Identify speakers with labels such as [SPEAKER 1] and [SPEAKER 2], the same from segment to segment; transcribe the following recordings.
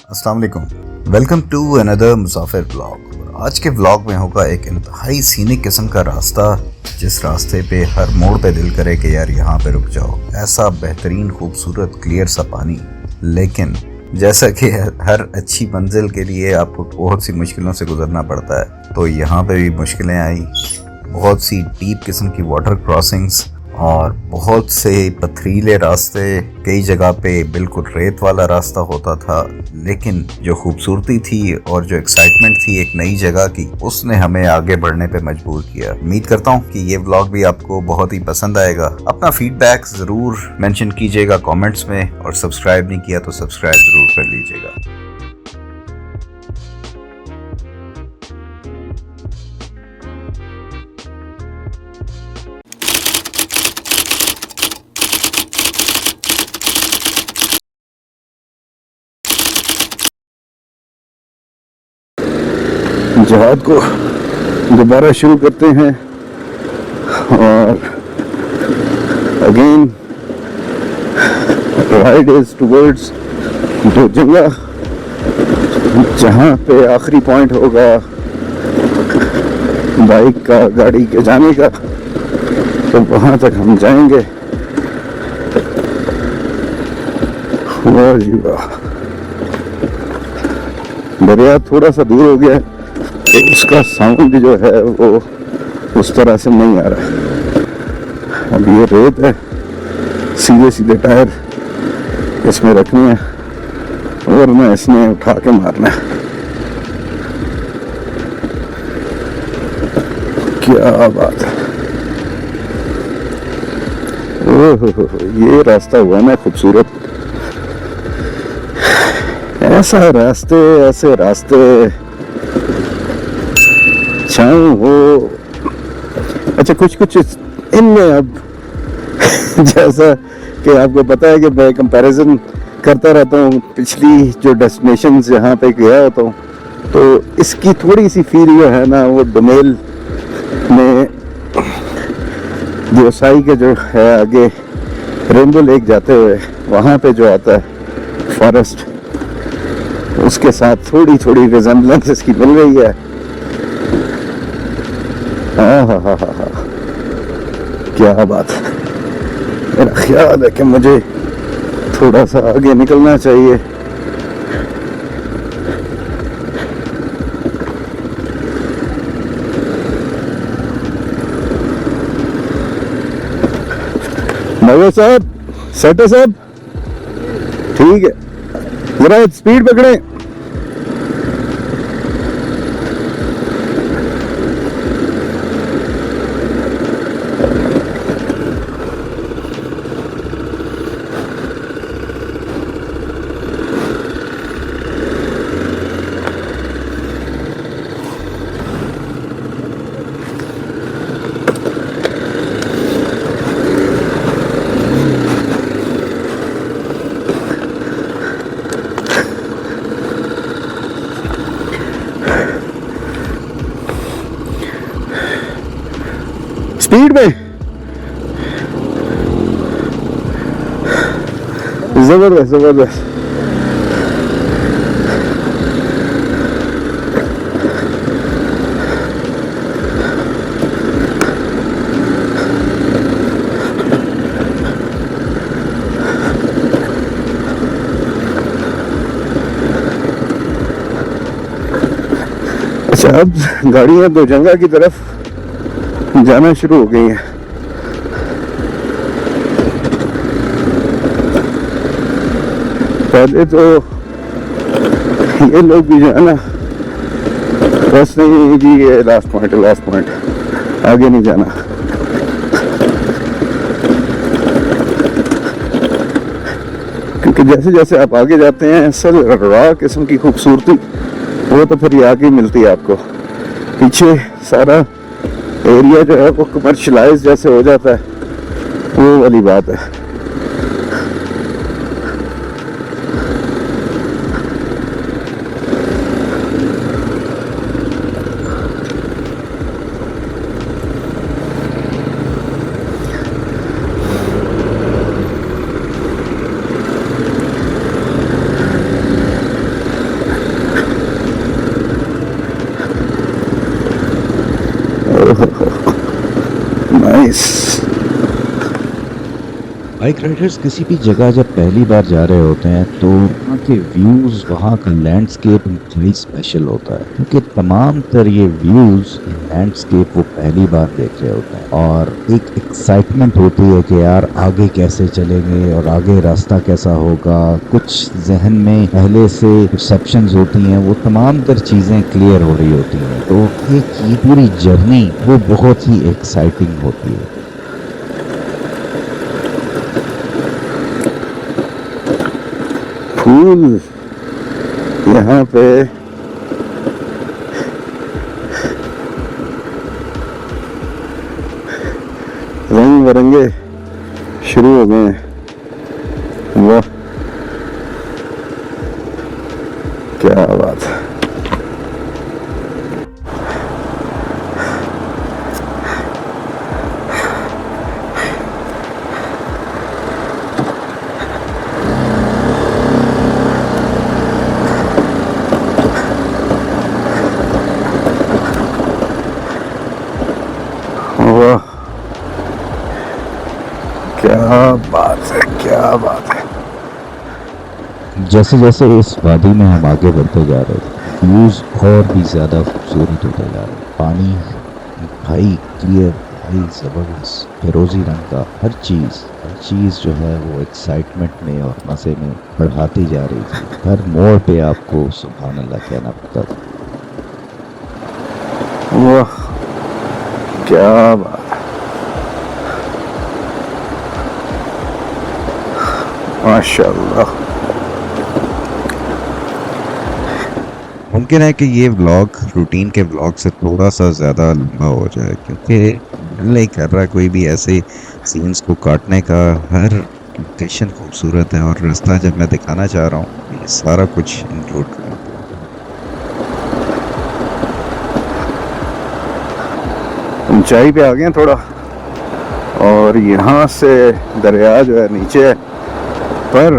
[SPEAKER 1] अस्सलाम वालेकुम। Welcome to another Musafir blog. आज के ब्लॉग में होगा एक इंतहाई सीनिक किस्म का रास्ता, जिस रास्ते पे हर मोड़ पे दिल करे कि यार यहाँ पे रुक जाओ। ऐसा बेहतरीन खूबसूरत क्लियर सा पानी, लेकिन जैसा कि हर अच्छी मंजिल के लिए आपको बहुत सी मुश्किलों से गुजरना पड़ता है, तो यहाँ पे भी मुश्किलें आई। बहुत सी डीप किस्म की वाटर क्रॉसिंग्स और बहुत से पथरीले रास्ते, कई जगह पे बिल्कुल रेत वाला रास्ता होता था। लेकिन जो खूबसूरती थी और जो एक्साइटमेंट थी एक नई जगह की, उसने हमें आगे बढ़ने पे मजबूर किया। उम्मीद करता हूँ कि ये व्लॉग भी आपको बहुत ही पसंद आएगा। अपना फीडबैक ज़रूर मेंशन कीजिएगा कमेंट्स में, और सब्सक्राइब नहीं किया तो सब्सक्राइब ज़रूर कर लीजिएगा।
[SPEAKER 2] जहाद को दोबारा शुरू करते हैं और अगेन राइड इज टुवर्ड्स जो जगह जहाँ पे आखिरी पॉइंट होगा बाइक का, गाड़ी के जाने का, तो वहाँ तक हम जाएंगे। वाह जी वाह, दरिया थोड़ा सा दूर हो गया है, उसका साउंड जो है वो उस तरह से नहीं आ रहा। अब ये रेत है, सीधे सीधे टायर इसमें रखने हैं और मैं इसमें उठा के मारना है। क्या बात है, ओहो, ये रास्ता हुआ ना खूबसूरत। ऐसे रास्ते हो। अच्छा, कुछ इनमें अब जैसा कि आपको पता है कि मैं कंपैरिजन करता रहता हूँ पिछली जो डेस्टिनेशन जहाँ पे गया होता हूँ, तो इसकी थोड़ी सी फील जो है ना, वो डोमेल में दियोसाई के जो है आगे रेनबो लेक जाते हुए वहाँ पे जो आता है फॉरेस्ट, उसके साथ थोड़ी रिजेम्बलेंस इसकी मिल रही है। हाँ, क्या बात है। मेरा ख्याल है कि मुझे थोड़ा सा आगे निकलना चाहिए। नवाब साहब, सेट साहब, ठीक है, जरा स्पीड पकड़े। स्पीड में जबरदस्त। अच्छा, अब गाड़ियां दो जंगा की तरफ जाना शुरू हो गई है। पहले तो ये लोग भी जो है ना, बस नहीं जी, ये लास्ट पॉइंट, आगे नहीं जाना। क्योंकि जैसे जैसे आप आगे जाते हैं, असल रॉ किस्म की खूबसूरती वो तो फिर आगे मिलती है आपको। पीछे सारा एरिया जो है वो कमर्शलाइज जैसे हो जाता है, वो वाली बात है।
[SPEAKER 3] बाइक राइडर्स किसी भी जगह जब पहली बार जा रहे होते हैं तो वहाँ के व्यूज़, वहाँ का लैंडस्केप इंतहाई स्पेशल होता है, क्योंकि तमाम तर ये व्यूज़, ये लैंडस्केप वो पहली बार देख रहे होते हैं और एक एक्साइटमेंट होती है कि यार आगे कैसे चलेंगे और आगे रास्ता कैसा होगा। कुछ जहन में पहले से परसेप्शंस होती हैं, वो तमाम तर चीज़ें क्लियर हो रही होती हैं, तो एक ये पूरी जर्नी वो बहुत ही एक्साइटिंग होती है।
[SPEAKER 2] फूल यहाँ पे रंग बिरंगे शुरू हो गए हैं। वाह, क्या बात है। वाह, क्या बात है, क्या बात है।
[SPEAKER 3] जैसे जैसे इस वादी में हम आगे बढ़ते जा रहे थे, व्यूज़ और भी ज़्यादा खूबसूरत होते जा रहे थे। पानी भाई क्लियर, भाई ज़बरदस्त फिरोज़ी रंग का, हर चीज़ जो है वो एक्साइटमेंट में और मज़े में बढ़ाती जा रही थी। हर मोड़ पे आपको सुभान अल्लाह कहना पड़ता था।
[SPEAKER 2] वाह, क्या बात है, माशाल्लाह।
[SPEAKER 1] मुमकिन है कि ये व्लॉग रूटीन के व्लॉग से थोड़ा सा ज़्यादा लंबा हो जाए, क्योंकि दिल नहीं कर रहा कोई भी ऐसे सीन्स को काटने का। हर लोकेशन खूबसूरत है और रास्ता जब मैं दिखाना चाह रहा हूँ, ये सारा कुछ इंक्लूड करूँ।
[SPEAKER 2] ऊंचाई पे आ गए हैं थोड़ा, और यहाँ से दरिया जो है नीचे है, पर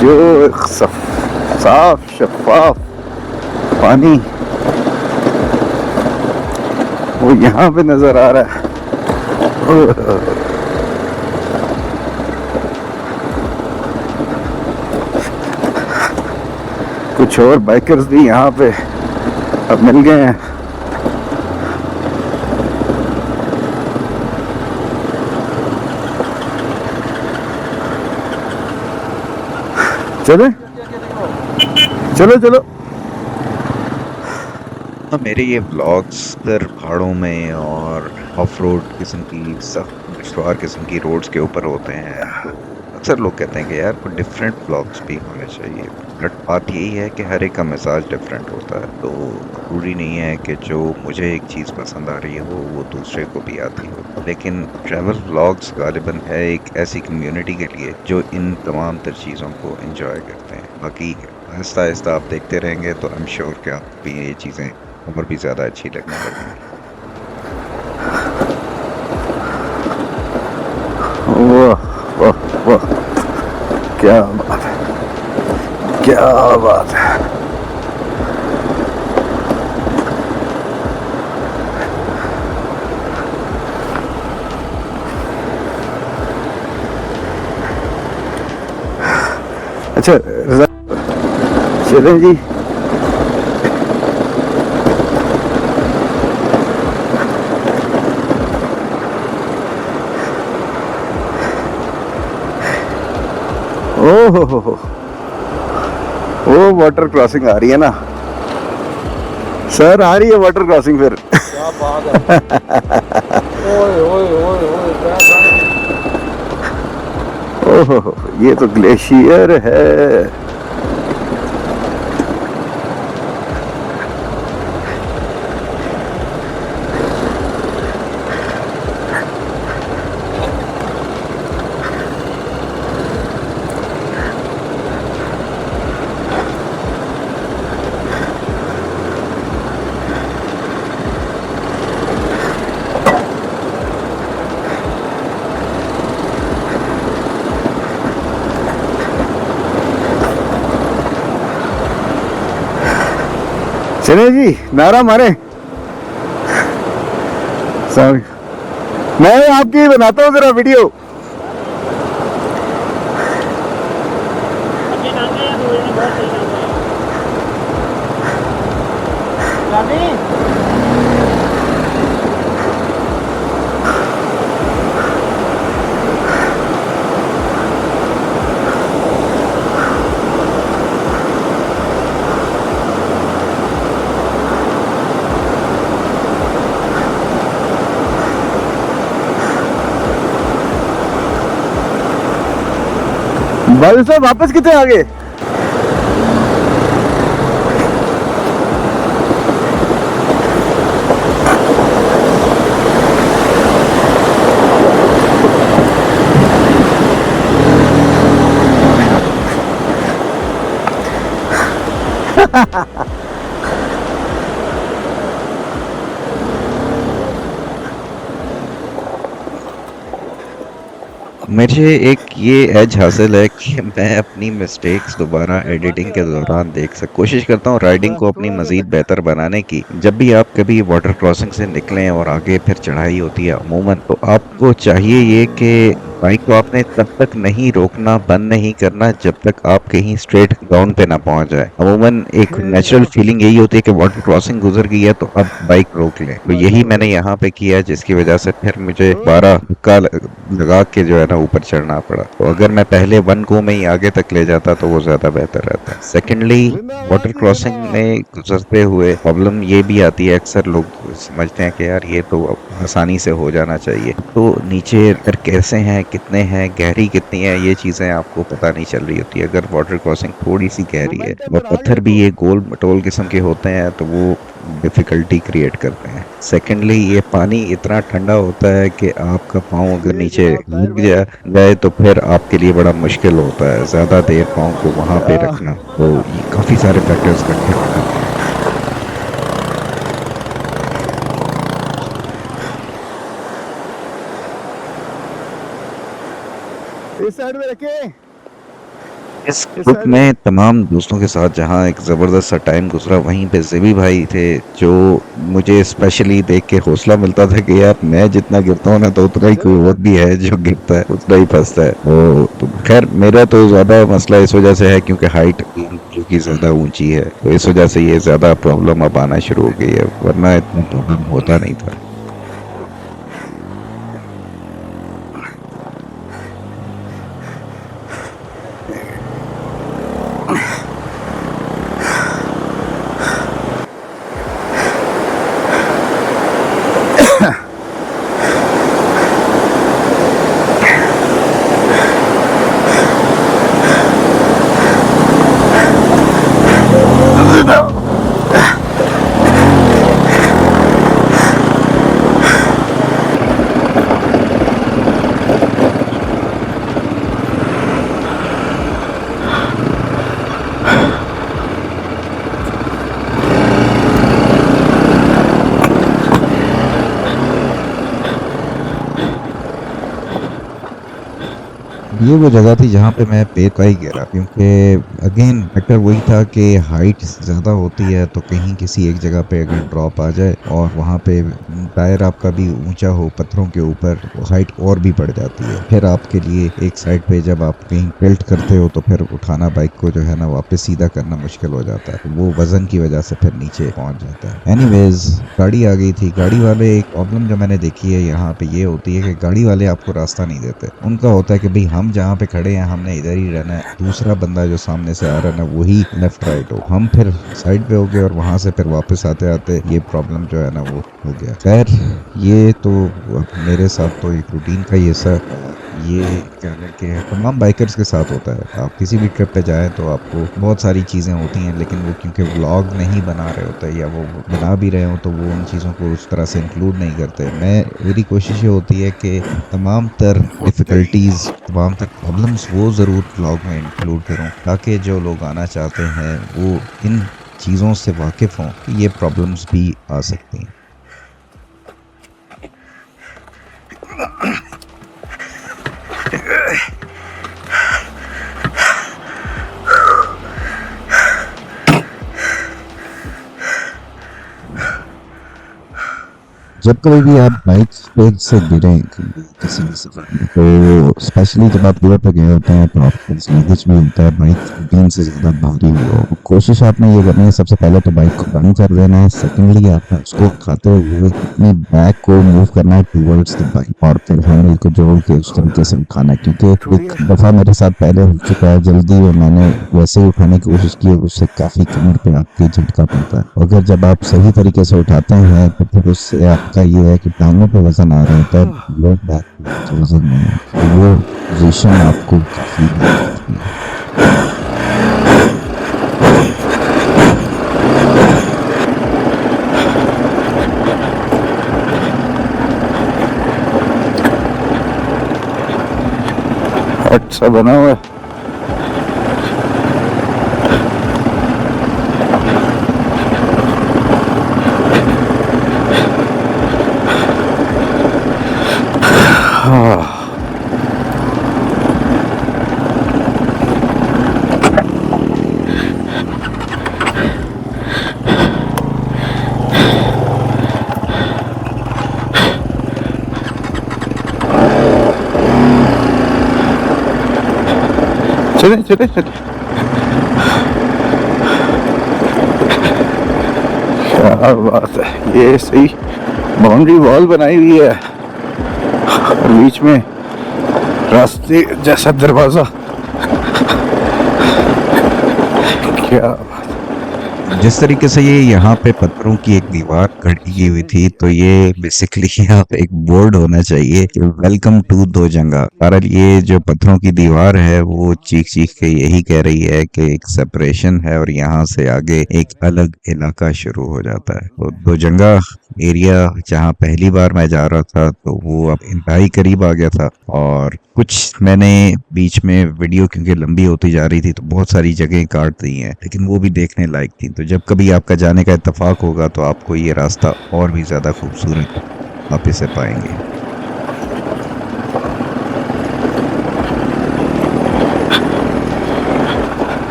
[SPEAKER 2] जो साफ शफाफ पानी वो यहाँ पे नजर आ रहा है। कुछ और बाइकर्स भी यहाँ पे अब मिल गए हैं। चले, चलो चलो।
[SPEAKER 1] मेरे ये व्लॉग्स पर पहाड़ों में और ऑफ रोड किस्म की, सख्त दुश्वार किस्म की रोड्स के ऊपर होते हैं। अक्सर लोग कहते हैं कि यार कोई डिफरेंट व्लॉग्स भी होने चाहिए, बट बात यही है कि हर एक का मिजाज डिफरेंट होता है, तो ज़रूरी नहीं है कि जो मुझे एक चीज़ पसंद आ रही है वो दूसरे को भी आती हो। लेकिन ट्रैवल व्लॉग्स गालिबन है एक ऐसी कम्युनिटी के लिए जो इन तमाम तर चीज़ों को एंजॉय करते हैं। बाकी आहिस्ता आहिस्ता आप देखते रहेंगे तो आई एम श्योर कि आपको भी ये चीज़ें और भी ज़्यादा अच्छी लगने लगेंगी।
[SPEAKER 2] वाह वाह वाह, क्या बात है, क्या बात है। अच्छा रज़ा, चलें जी। ओहो हो, वो वाटर क्रॉसिंग आ रही है ना सर, आ रही है वाटर क्रॉसिंग फिर।
[SPEAKER 4] क्या बात है। ओए ओए ओए ओए क्या
[SPEAKER 2] ओहो, ये तो ग्लेशियर है। चले जी, नारा मारे। मैं आपकी बनाता हूँ जरा वीडियो।
[SPEAKER 4] अच्छे नाम है दो जने बहुत सही नाम है रानी
[SPEAKER 2] भाई साहब वापस कितने आगे?
[SPEAKER 3] मुझे एक ये एज हासिल है कि मैं अपनी मिस्टेक्स दोबारा एडिटिंग के दौरान कोशिश करता हूँ राइडिंग को अपनी मज़ीद बेहतर बनाने की। जब भी आप कभी वाटर क्रॉसिंग से निकलें और आगे फिर चढ़ाई होती है अमूमन, तो आपको चाहिए ये कि बाइक को आपने तब तक नहीं रोकना, बंद नहीं करना जब तक आप कहीं स्ट्रेट ग्राउंड पे ना पहुंच जाए। अमूमन एक नेचुरल फीलिंग यही होती है कि वाटर क्रॉसिंग गुजर गई है तो अब बाइक रोक लें। तो यही मैंने यहाँ पे किया, जिसकी वजह से फिर मुझे 12 धक्का लगा के जो है ना ऊपर चढ़ना पड़ा। तो अगर मैं पहले 1 गो में ही आगे तक ले जाता तो वो ज्यादा बेहतर रहता। सेकेंडली, वाटर क्रॉसिंग में गुजरते हुए प्रॉब्लम ये भी आती है, अक्सर लोग समझते हैं कि यार ये तो आसानी से हो जाना चाहिए, तो नीचे फिर कैसे हैं, कितने हैं, गहरी कितनी है, ये चीज़ें आपको पता नहीं चल रही होती है। अगर वाटर क्रॉसिंग थोड़ी सी गहरी है और पत्थर भी ये गोल मटोल किस्म के होते हैं तो वो डिफ़िकल्टी क्रिएट करते हैं। सेकेंडली, ये पानी इतना ठंडा होता है कि आपका पाँव अगर नीचे लग जाए तो फिर आपके लिए बड़ा मुश्किल होता है ज़्यादा देर पाँव को वहाँ पे रखना। तो ये काफ़ी सारे फैक्टर्स इकट्ठे हो जाते हैं।
[SPEAKER 2] इस साइड में रखे।
[SPEAKER 3] इस ग्रुप में तमाम दोस्तों के साथ जहाँ एक ज़बरदस्त सा टाइम गुजरा, वहीं पे ज़ेबी भाई थे जो मुझे स्पेशली देख के हौसला मिलता था कि यार मैं जितना गिरता हूँ ना तो उतना ही कोई और भी है जो गिरता है, उतना ही फंसता है। तो खैर मेरा तो ज़्यादा मसला इस वजह से है क्योंकि हाइट जो कि ज़्यादा ऊंची है, तो इस वजह से ये ज़्यादा प्रॉब्लम अब आना शुरू हो गई है, वरना इतना प्रॉब्लम होता नहीं था। ये वो जगह थी जहाँ पे मैं पैर का ही गिरा, क्योंकि अगेन फैक्टर वही था कि हाइट ज़्यादा होती है तो कहीं किसी एक जगह पे अगर ड्रॉप आ जाए और वहाँ पे टायर आपका भी ऊंचा हो पत्थरों के ऊपर, तो हाइट और भी बढ़ जाती है। फिर आपके लिए एक साइड पे जब आप कहीं टिल्ट करते हो तो फिर उठाना बाइक को जो है ना वापस सीधा करना मुश्किल हो जाता है, तो वो वजन की वजह से फिर नीचे पहुँच जाता है। एनीवेज, गाड़ी आ गई थी। गाड़ी वाले, एक प्रॉब्लम जो मैंने देखी है यहाँ पे ये होती है कि गाड़ी वाले आपको रास्ता नहीं देते। उनका होता है कि भाई हम जहाँ पे खड़े हैं हमने इधर ही रहना है, दूसरा बंदा जो सामने से आ रहा है ना वही लेफ्ट राइट हो। हम फिर साइड पे हो गए और वहां से फिर वापस आते आते ये प्रॉब्लम जो है ना वो हो गया। खैर ये तो मेरे साथ तो एक रूटीन का ही ऐसा, ये क्या कहते हैं, तमाम बाइकर्स के साथ होता है। आप किसी भी ट्रिप पे जाएं तो आपको बहुत सारी चीज़ें होती हैं, लेकिन वो क्योंकि व्लॉग नहीं बना रहे होते या वो बना भी रहे हो तो वो उन चीज़ों को उस तरह से इंक्लूड नहीं करते। मेरी कोशिश ये होती है कि तमाम तर डिफ़िकल्टीज़, तमाम तर प्रॉब्लम्स वो ज़रूर व्लॉग में इंक्लूड करूँ ताकि जो लोग आना चाहते हैं वो इन चीज़ों से वाकिफ़ हों कि ये प्रॉब्लम्स भी आ सकती हैं। जब कभी भी आप बाइक पे से गिरें किसी भी सफर में, तो स्पेशली जब आप टूर पे गए होते हैं तो आपके पास लगेज भी होता है, बाइक 15 से ज्यादा भारी हो, कोशिश आपने ये करनी है सबसे पहले तो बाइक को बंद कर देना है। सेकेंडली आपने उसको उठाते हुए अपनी बैग को मूव करना है टूवर्ड्स द बाइक और फिर हैंडल को जोड़ के उस तरीके से उठाना है, क्योंकि एक दफा मेरे साथ पहले हो चुका है, जल्दी और मैंने वैसे ही उठाने की कोशिश की, उससे काफी कमर पे आपके झटका पड़ता है। अगर जब आप सही तरीके से उठाते हैं तो फिर उससे आपका ये है कि टांगों पे वजन आ रहा होता है, लो बैक पे वजन नहीं है, तो वो पोजीशन आपको काफी हेल्प करती है।
[SPEAKER 2] अच्छा बना हुआ है। चले चले चले, क्या बात है। ये सही बाउंड्री वॉल बनाई हुई है और बीच में रास्ते जैसा दरवाजा। क्या
[SPEAKER 3] जिस तरीके से ये यहाँ पे पत्थरों की एक दीवार खड़ी की हुई थी, तो ये बेसिकली यहाँ पे एक बोर्ड होना चाहिए कि वेलकम टू दो जंगा। कारण ये जो पत्थरों की दीवार है वो चीख चीख के यही कह रही है कि एक सेपरेशन है और यहाँ से आगे एक अलग इलाका शुरू हो जाता है। तो दो जंगा एरिया जहाँ पहली बार मैं जा रहा था तो वो अब इंतहाई करीब आ गया था, और कुछ मैंने बीच में वीडियो क्योंकि लंबी होती जा रही थी तो बहुत सारी जगह काट दी हैं, लेकिन वो भी देखने लायक थी। तो जब कभी आपका जाने का इत्तेफाक होगा तो आपको ये रास्ता और भी ज्यादा खूबसूरत आप इसे पाएंगे।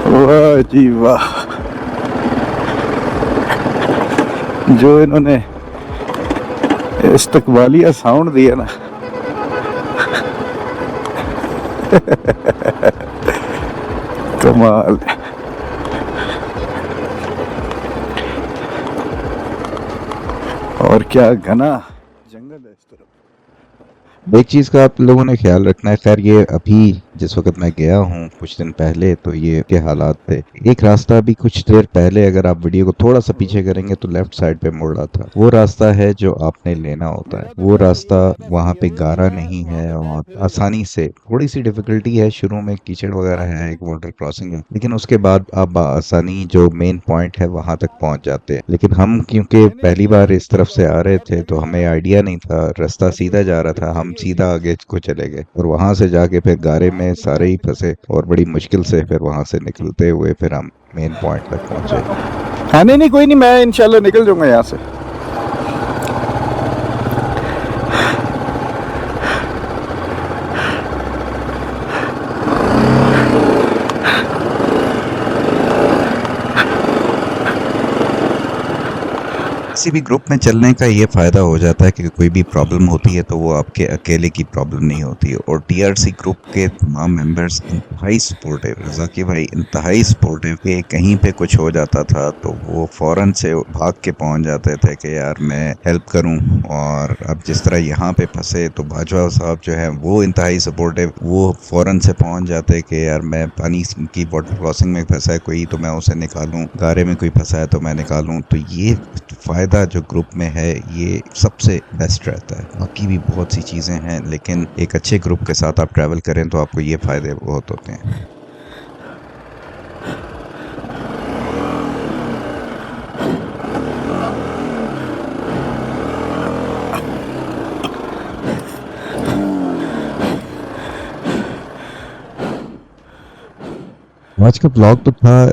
[SPEAKER 2] वाह जी वाह, जो इन्होंने इस्तकबालिया साउंड दिया ना। कमाल। और क्या घना जंगल है इस तरफ।
[SPEAKER 3] एक चीज का आप लोगों ने ख्याल रखना है, खैर ये अभी जिस वक्त मैं गया हूँ कुछ दिन पहले तो ये के हालात थे। एक रास्ता अभी कुछ देर पहले अगर आप वीडियो को थोड़ा सा पीछे करेंगे तो लेफ्ट साइड पे मुड़ रहा था, वो रास्ता है जो आपने लेना होता है। वो रास्ता वहाँ पे गारा नहीं है और आसानी से, थोड़ी सी डिफिकल्टी है शुरू में, कीचड़ वगैरह है, एक वाटर क्रॉसिंग है, लेकिन उसके बाद आप आसानी जो मेन पॉइंट है वहां तक पहुंच जाते हैं। लेकिन हम क्योंकि पहली बार इस तरफ से आ रहे थे तो हमें आइडिया नहीं था, रास्ता सीधा जा रहा था, हम सीधा आगे को चले गए और वहां से जाके फिर गारे में सारे ही फंसे और बड़ी मुश्किल से फिर वहां से निकलते हुए फिर हम मेन पॉइंट तक पहुंचे।
[SPEAKER 2] हाँ नहीं नहीं, कोई नहीं, मैं इंशाल्लाह निकल जाऊंगा यहाँ से।
[SPEAKER 3] किसी भी ग्रुप में चलने का ये फायदा हो जाता है कि कोई भी प्रॉब्लम होती है तो वो आपके अकेले की प्रॉब्लम नहीं होती है। और टीआरसी ग्रुप के तमाम मेंबर्स इंतहाई सपोर्टिव, रज़ाकी भाई इंतहाई सपोर्टिव, कि कहीं पे कुछ हो जाता था तो वो फौरन से भाग के पहुंच जाते थे कि यार मैं हेल्प करूं। और अब जिस तरह यहाँ पे फंसे तो बाजवा साहब जो है वो इंतहाई सपोर्टिव, वो फौरन से पहुंच जाते कि यार मैं पानी की वाटर क्रॉसिंग में फंसा है कोई तो मैं उसे निकालूं, गारे में कोई फंसा है तो मैं निकालूं। तो ये फायदा जो ग्रुप में है ये सबसे बेस्ट रहता है। बाकी भी बहुत सी चीजें हैं लेकिन एक अच्छे ग्रुप के साथ आप ट्रैवल करें तो आपको ये फायदे बहुत होते हैं। आज का ब्लॉग तो था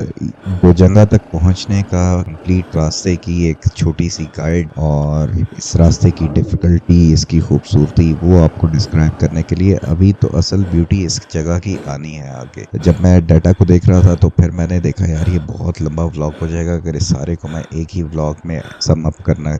[SPEAKER 3] वो जगह तक पहुंचने का, कंप्लीट रास्ते की एक छोटी सी गाइड और इस रास्ते की डिफिकल्टी, इसकी खूबसूरती वो आपको डिस्क्राइब करने के लिए। अभी तो असल ब्यूटी इस जगह की आनी है आगे। जब मैं डाटा को देख रहा था तो फिर मैंने देखा यार ये बहुत लंबा व्लॉग हो जाएगा अगर इस सारे को मैं एक ही व्लॉग में सम अप करना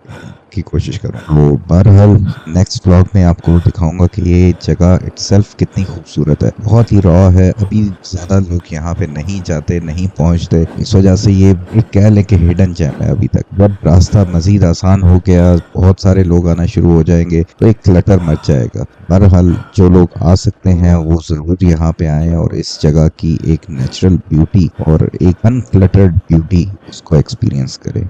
[SPEAKER 3] की कोशिश करूं। तो बहरहाल नेक्स्ट व्लॉग में आपको दिखाऊंगा कि ये जगह इटसेल्फ कितनी खूबसूरत है। बहुत ही रॉ है, अभी ज्यादा लोग यहाँ पे नहीं जाते, नहीं पहुंचते, इस वजह से ये एक कह लें कि हिडन जेम है अभी तक। जब रास्ता मजीद आसान हो गया, बहुत सारे लोग आना शुरू हो जाएंगे तो एक क्लटर मच जाएगा। बहरहाल जो लोग आ सकते हैं वो जरूर यहाँ पे आए और इस जगह की एक नेचुरल ब्यूटी और एक अनक्लटर्ड ब्यूटी उसको एक्सपीरियंस करें।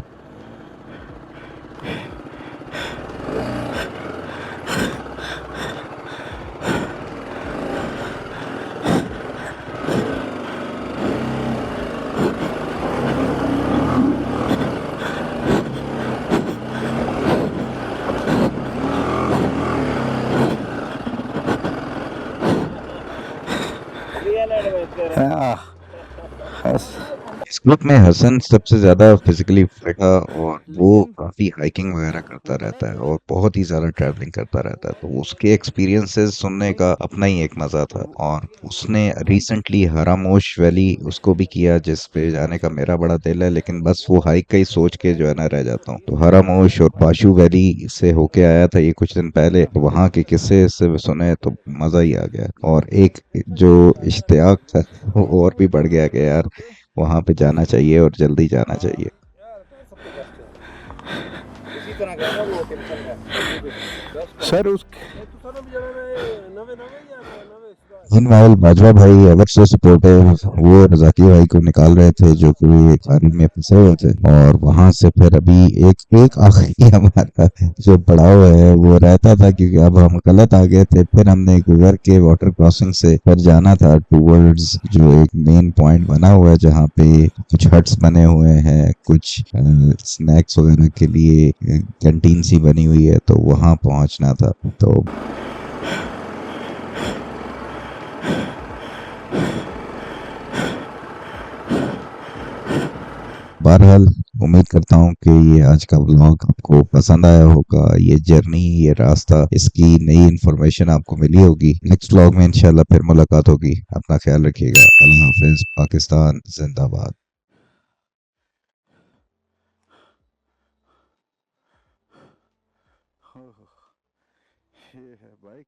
[SPEAKER 4] रियल एडवेंचर है।
[SPEAKER 2] हाँ, बस।
[SPEAKER 3] इस ग्रुप में हसन सबसे ज्यादा फिजिकली फिट है और वो काफी हाइकिंग वगैरह करता रहता है और बहुत ही ज्यादा ट्रैवलिंग करता रहता है, तो उसके एक्सपीरियंसेस सुनने का अपना ही एक मजा था। और उसने रिसेंटली हरामोश वैली उसको भी किया जिस पे जाने का मेरा बड़ा दिल है, लेकिन बस वो हाइक का ही सोच के जो है ना रह जाता हूँ। तो हरामोश और पाशु वैली से होके आया था ये कुछ दिन पहले, तो वहाँ के किस्से से सुने तो मजा ही आ गया। और एक जो इश्तियाक था वो और भी बढ़ गया कि यार वहां पे जाना चाहिए और जल्दी जाना चाहिए।
[SPEAKER 4] यार तो सबसे बेस्ट है इसी तरह का ना वो टेंशन का बेस्ट है
[SPEAKER 2] सर उस
[SPEAKER 4] नहीं तो सारा भी जरा नवे नवे या नवे इस बार
[SPEAKER 3] मीनवाइल बाजवा भाई एवर से सपोर्टिव, वो रजाकी भाई को निकाल रहे थे जो कि एक गाड़ी में फंसे हुए थे। और वहां से फिर अभी एक एक आखिरी हमारा जो पड़ाव है वो रहता था, क्योंकि अब हम गलत आ गए थे। फिर हमने गुजर के वाटर क्रॉसिंग से फिर जाना था टूवर्ड्स जो एक मेन पॉइंट बना हुआ है जहाँ पे कुछ हट्स बने हुए हैं, कुछ स्नैक्स वगैरह के लिए कैंटीन सी बनी हुई है, तो वहां पहुंचना था। तो बहरहाल उम्मीद करता हूँ कि ये आज का व्लॉग आपको पसंद आया होगा। ये जर्नी, ये रास्ता, इसकी नई इन्फॉर्मेशन आपको मिली होगी। नेक्स्ट व्लॉग में इंशाल्लाह फिर मुलाकात होगी। अपना ख्याल रखिएगा। अल्लाह हाफिज। पाकिस्तान जिंदाबाद।
[SPEAKER 2] ये है बाइक।